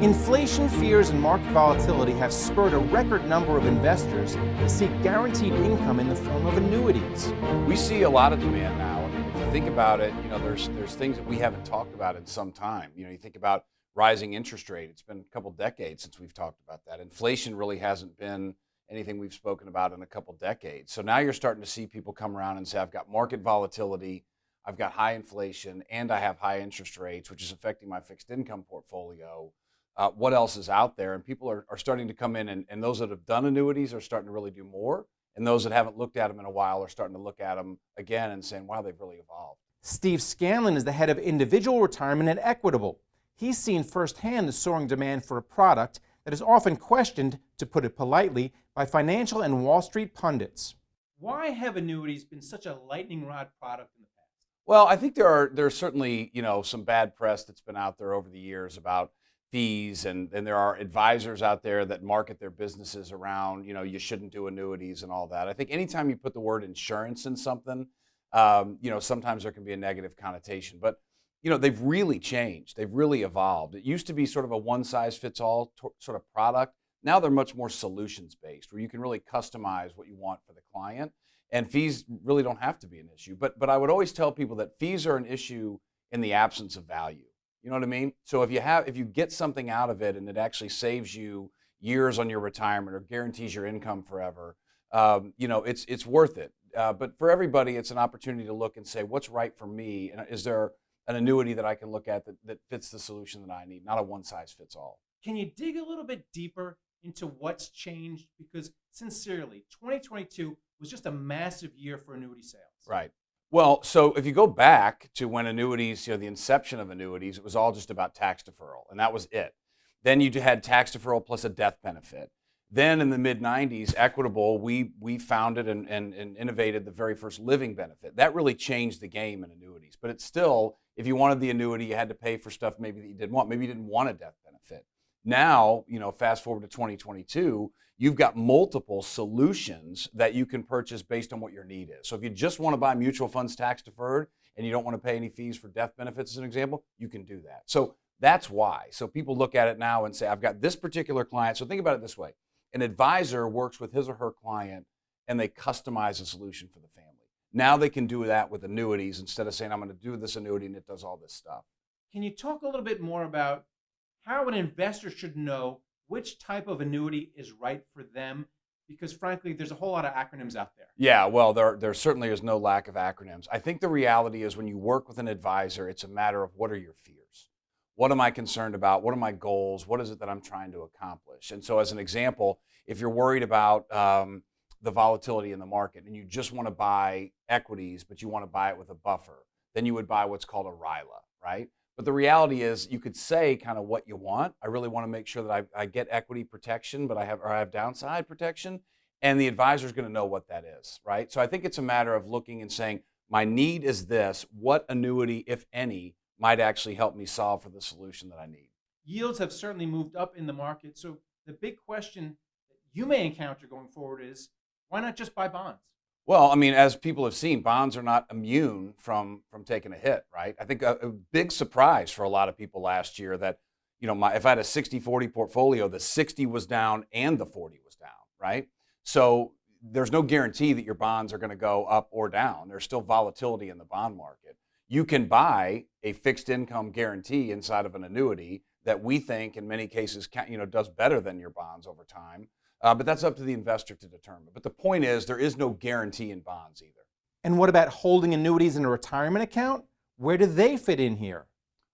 Inflation fears and market volatility have spurred a record number of investors to seek guaranteed income in the form of annuities. We see a lot of demand now. I mean, if you think about it, there's things that we haven't talked about in some time. You think about rising interest rate. It's been a couple decades since we've talked about that. Inflation really hasn't been anything we've spoken about in a couple decades. So now you're starting to see people come around and say, I've got market volatility, I've got high inflation, and I have high interest rates, which is affecting my fixed income portfolio. What else is out there? And people are starting to come in, and those that have done annuities are starting to really do more. And those that haven't looked at them in a while are starting to look at them again and saying, wow, they've really evolved. Steve Scanlon is the head of individual retirement at Equitable. He's seen firsthand the soaring demand for a product that is often questioned, to put it politely, by financial and Wall Street pundits. Why have annuities been such a lightning rod product in the past? Well, I think there's certainly some bad press that's been out there over the years about fees, and there are advisors out there that market their businesses around you shouldn't do annuities and all that. I think anytime you put the word insurance in something, sometimes there can be a negative connotation, but they've really changed. They've really evolved. It used to be sort of a one-size-fits-all sort of product. Now they're much more solutions-based, where you can really customize what you want for the client, and fees really don't have to be an issue. But I would always tell people that fees are an issue in the absence of value. You know what I mean? So if you get something out of it and it actually saves you years on your retirement or guarantees your income forever, it's worth it. But for everybody, it's an opportunity to look and say, what's right for me? And is there an annuity that I can look at that fits the solution that I need, not a one-size-fits-all? Can you dig a little bit deeper into what's changed? Because sincerely, 2022 was just a massive year for annuity sales. Right. Well, so if you go back to when annuities, the inception of annuities, it was all just about tax deferral, and that was it. Then you had tax deferral plus a death benefit. Then in the mid-'90s, Equitable, we founded and innovated the very first living benefit. That really changed the game in annuities. But it's still, if you wanted the annuity, you had to pay for stuff maybe that you didn't want. Maybe you didn't want a death benefit. Now, fast forward to 2022, you've got multiple solutions that you can purchase based on what your need is. So if you just want to buy mutual funds tax deferred and you don't want to pay any fees for death benefits, as an example, you can do that. So that's why. So people look at it now and say, I've got this particular client. So think about it this way. An advisor works with his or her client and they customize a solution for the family. Now they can do that with annuities instead of saying, I'm going to do this annuity and it does all this stuff. Can you talk a little bit more about how an investor should know which type of annuity is right for them? Because frankly, there's a whole lot of acronyms out there. Yeah, well, there certainly is no lack of acronyms. I think the reality is when you work with an advisor, it's a matter of what are your fears? What am I concerned about? What are my goals? What is it that I'm trying to accomplish? And so as an example, if you're worried about the volatility in the market and you just want to buy equities, but you want to buy it with a buffer, then you would buy what's called a RILA, right? But the reality is you could say kind of what you want. I really want to make sure that I get equity protection, but I have downside protection. And the advisor is going to know what that is, right? So I think it's a matter of looking and saying, my need is this. What annuity, if any, might actually help me solve for the solution that I need? Yields have certainly moved up in the market. So the big question that you may encounter going forward is, why not just buy bonds? Well, I mean, as people have seen, bonds are not immune from taking a hit, right? I think a big surprise for a lot of people last year that, if I had a 60-40 portfolio, the 60 was down and the 40 was down, right? So there's no guarantee that your bonds are going to go up or down. There's still volatility in the bond market. You can buy a fixed income guarantee inside of an annuity that we think in many cases does better than your bonds over time. But that's up to the investor to determine. But the point is, there is no guarantee in bonds either. And what about holding annuities in a retirement account? Where do they fit in here?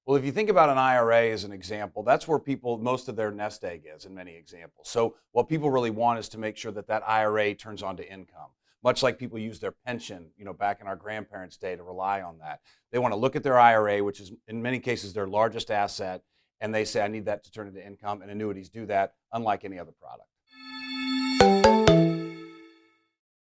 Well, if you think about an IRA as an example, that's where most of their nest egg is in many examples. So what people really want is to make sure that IRA turns on to income, much like people use their pension, back in our grandparents' day to rely on that. They want to look at their IRA, which is in many cases their largest asset, and they say, I need that to turn into income, and annuities do that, unlike any other product.